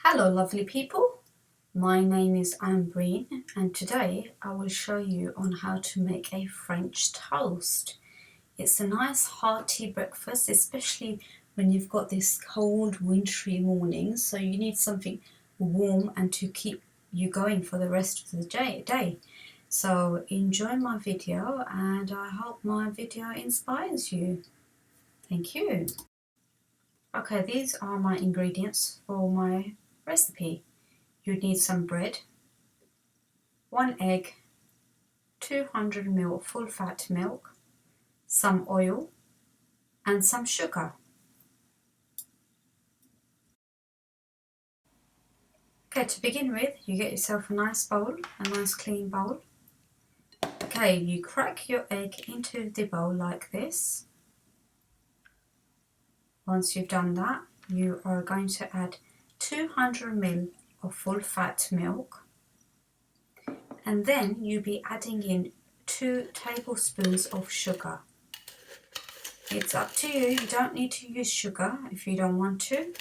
Hello lovely people, my name is Anne Breen and today I will show you on how to make a French toast. It's a nice hearty breakfast, especially when you've got this cold wintry morning, so you need something warm and to keep you going for the rest of the day. So enjoy my video and I hope my video inspires you. Thank you. Okay, these are my ingredients for my recipe. You need some bread, 1 egg, 200 ml full fat milk, some oil and some sugar. Okay, to begin with, you get yourself a nice bowl, a nice clean bowl. Okay, you crack your egg into the bowl like this. Once you've done that, you are going to add 200 ml of full fat milk, and then you'll be adding in 2 tablespoons of sugar. It's up to you, you don't need to use sugar if you don't want to.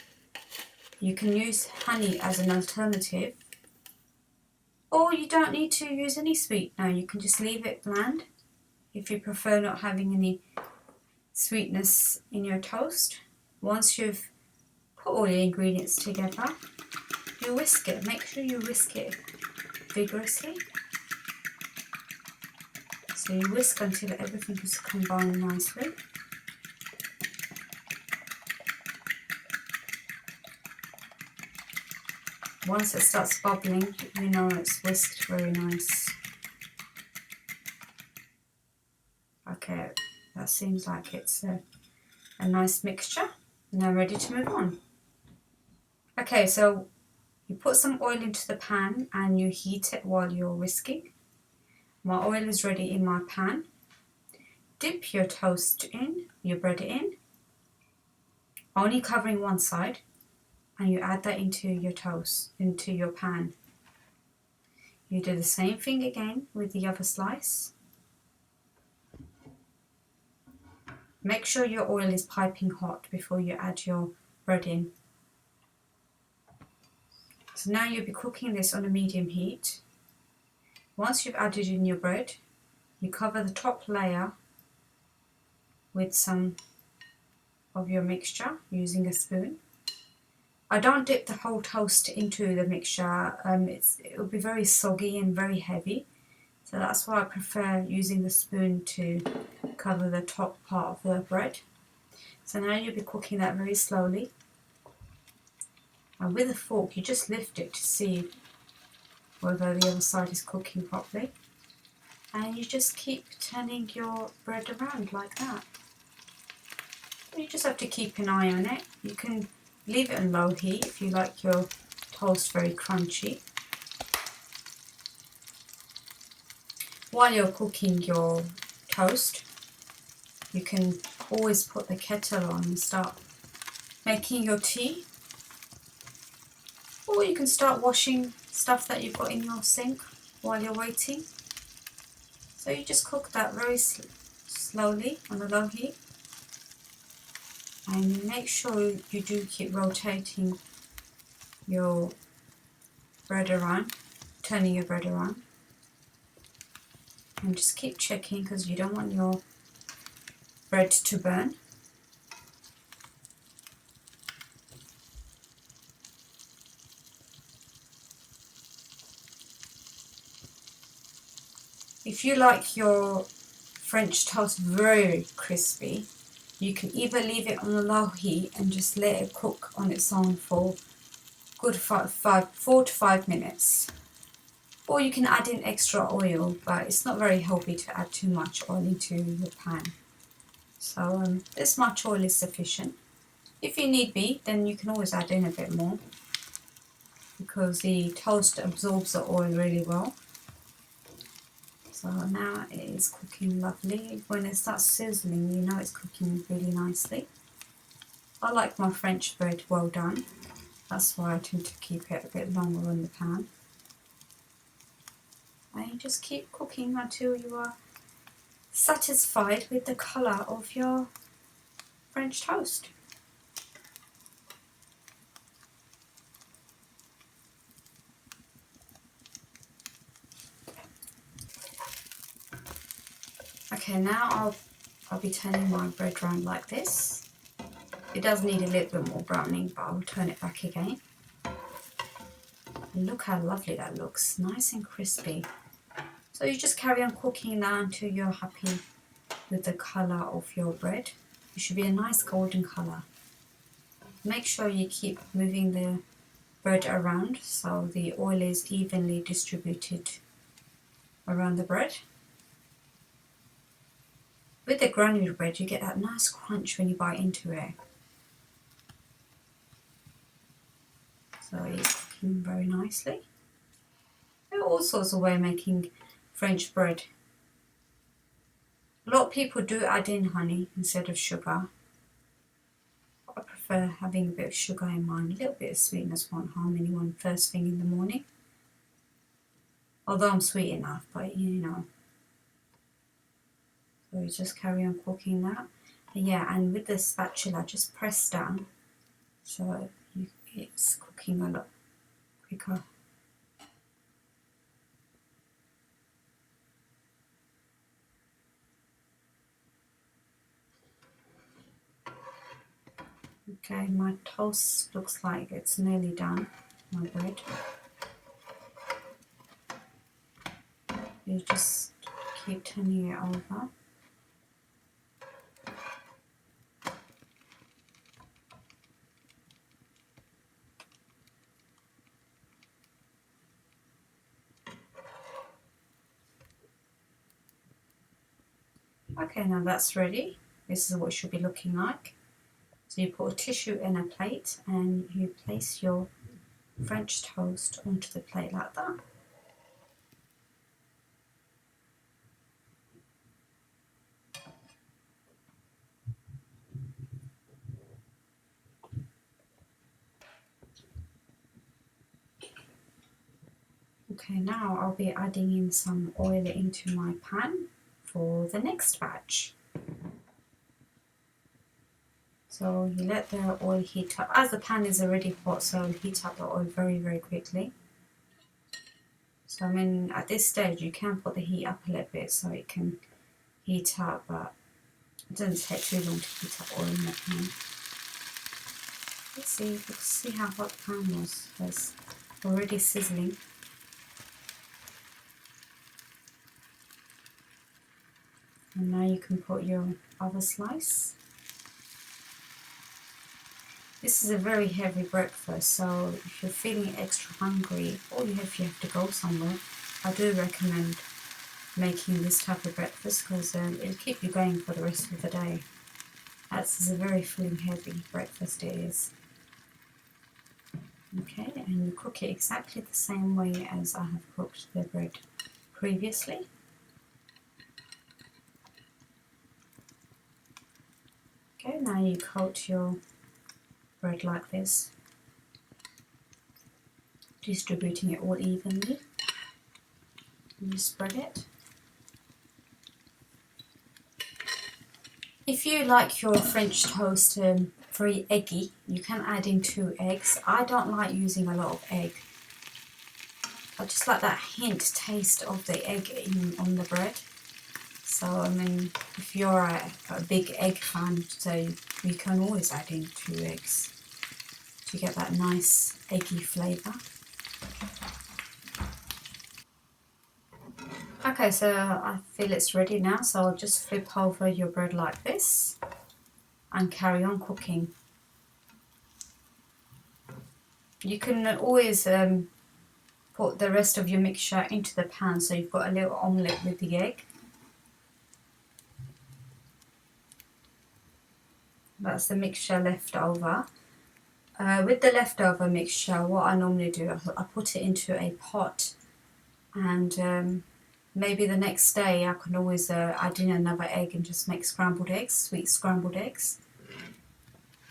You can use honey as an alternative, or you don't need to use any sweetener, you can just leave it bland if you prefer not having any sweetness in your toast. Once you've put all the ingredients together, you whisk it. Make sure you whisk it vigorously. So you whisk until everything is combined nicely. Once it starts bubbling, you know it's whisked very nice. Okay, that seems like it's a nice mixture. Now ready to move on. Okay, so you put some oil into the pan and you heat it while you're whisking. My oil is ready in my pan. Dip your toast in, your bread in, only covering one side, and you add that into your toast, into your pan. You do the same thing again with the other slice. Make sure your oil is piping hot before you add your bread in. So now you'll be cooking this on a medium heat. Once you've added in your bread, you cover the top layer with some of your mixture using a spoon. I don't dip the whole toast into the mixture, it'll be very soggy and very heavy. So that's why I prefer using the spoon to cover the top part of the bread. So now you'll be cooking that very slowly. And with a fork, you just lift it to see whether the other side is cooking properly. And you just keep turning your bread around like that. You just have to keep an eye on it. You can leave it on low heat if you like your toast very crunchy. While you're cooking your toast, you can always put the kettle on and start making your tea. Or you can start washing stuff that you've got in your sink while you're waiting. So you just cook that very slowly on a low heat. And make sure you do keep rotating your bread around, turning your bread around. And just keep checking because you don't want your bread to burn. If you like your French toast very crispy, you can either leave it on a low heat and just let it cook on its own for good 4 to 5 minutes. Or you can add in extra oil, but it's not very healthy to add too much oil into the pan. So this much oil is sufficient. If you need be, then you can always add in a bit more because the toast absorbs the oil really well. So now it is cooking lovely. When it starts sizzling, you know it's cooking really nicely. I like my French bread well done. That's why I tend to keep it a bit longer in the pan. And you just keep cooking until you are satisfied with the colour of your French toast. Okay, now I'll be turning my bread around like this. It does need a little bit more browning, but I'll turn it back again. And look how lovely that looks, nice and crispy. So you just carry on cooking now until you're happy with the colour of your bread. It should be a nice golden colour. Make sure you keep moving the bread around so the oil is evenly distributed around the bread. With the granular bread, you get that nice crunch when you bite into it. So it's cooking very nicely. There are all sorts of ways of making French bread. A lot of people do add in honey instead of sugar. I prefer having a bit of sugar in mine. A little bit of sweetness won't harm anyone first thing in the morning. Although I'm sweet enough, but you know. So you just carry on cooking that. Yeah, and with the spatula, just press down so it's cooking a lot quicker. Okay, my toast looks like it's nearly done, my bread. You just keep turning it over. Okay, now that's ready. This is what it should be looking like. So you put a tissue in a plate and you place your French toast onto the plate like that. Okay, now I'll be adding in some oil into my pan for the next batch. So you let the oil heat up. As the pan is already hot, so heat up the oil very, very quickly. So I mean, at this stage you can put the heat up a little bit so it can heat up, but it doesn't take too long to heat up oil in the pan. Let's see how hot the pan was. It's already sizzling. And now you can put your other slice. This is a very heavy breakfast, so if you're feeling extra hungry or if you have to go somewhere, I do recommend making this type of breakfast because it'll keep you going for the rest of the day. This is a very filling, heavy breakfast it is. Okay, and you cook it exactly the same way as I have cooked the bread previously. Okay, now you coat your bread like this, distributing it all evenly. And you spread it. If you like your French toast very eggy, you can add in 2 eggs. I don't like using a lot of egg. I just like that hint taste of the egg on the bread. So I mean, if you're a big egg fan, so you can always add in 2 eggs to get that nice eggy flavour. Okay, so I feel it's ready now, so I'll just flip over your bread like this and carry on cooking. You can always put the rest of your mixture into the pan so you've got a little omelette with the egg. That's the mixture left over. With the leftover mixture, what I normally do, I put it into a pot, and maybe the next day I can always add in another egg and just make scrambled eggs, sweet scrambled eggs.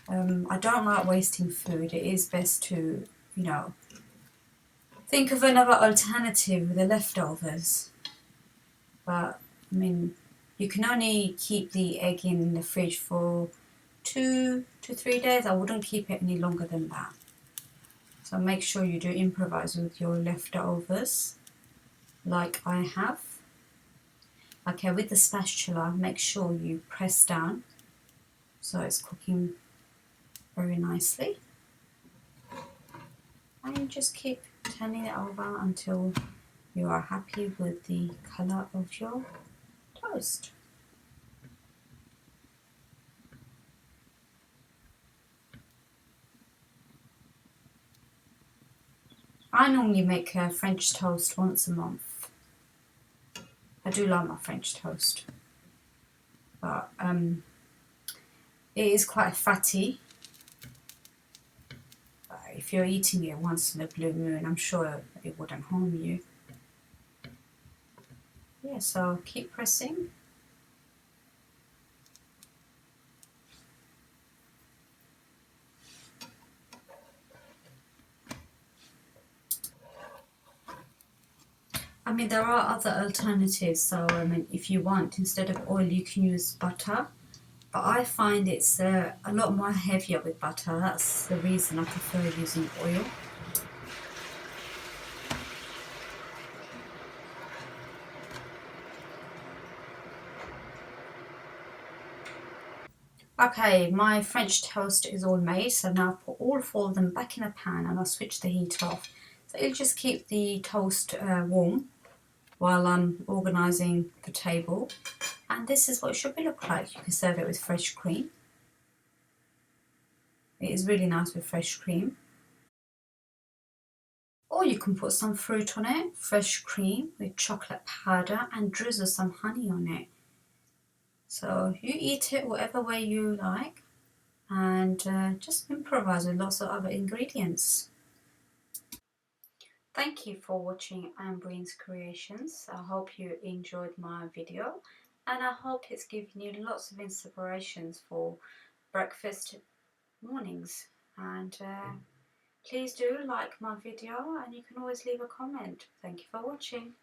I don't like wasting food. It is best to, you know, think of another alternative with the leftovers. But I mean, you can only keep the egg in the fridge for 2 to 3 days. I wouldn't keep it any longer than that. So make sure you do improvise with your leftovers like I have. Okay, with the spatula, make sure you press down so it's cooking very nicely. And you just keep turning it over until you are happy with the colour of your toast. I normally make a French toast once a month. I do like my French toast, but it is quite fatty. If you're eating it once in a blue moon, I'm sure it wouldn't harm you. Yeah, so keep pressing. I mean, there are other alternatives. So, I mean, if you want, instead of oil, you can use butter. But I find it's a lot more heavier with butter. That's the reason I prefer using oil. Okay, my French toast is all made, so now I put all four of them back in a pan and I'll switch the heat off. So it'll just keep the toast warm while I'm organising the table. And this is what it should look like. You can serve it with fresh cream. It is really nice with fresh cream. Or you can put some fruit on it, fresh cream with chocolate powder and drizzle some honey on it. So you eat it whatever way you like and just improvise with lots of other ingredients. Thank you for watching Ambrine's Creations. I hope you enjoyed my video and I hope it's given you lots of inspirations for breakfast mornings. And please do like my video and you can always leave a comment. Thank you for watching.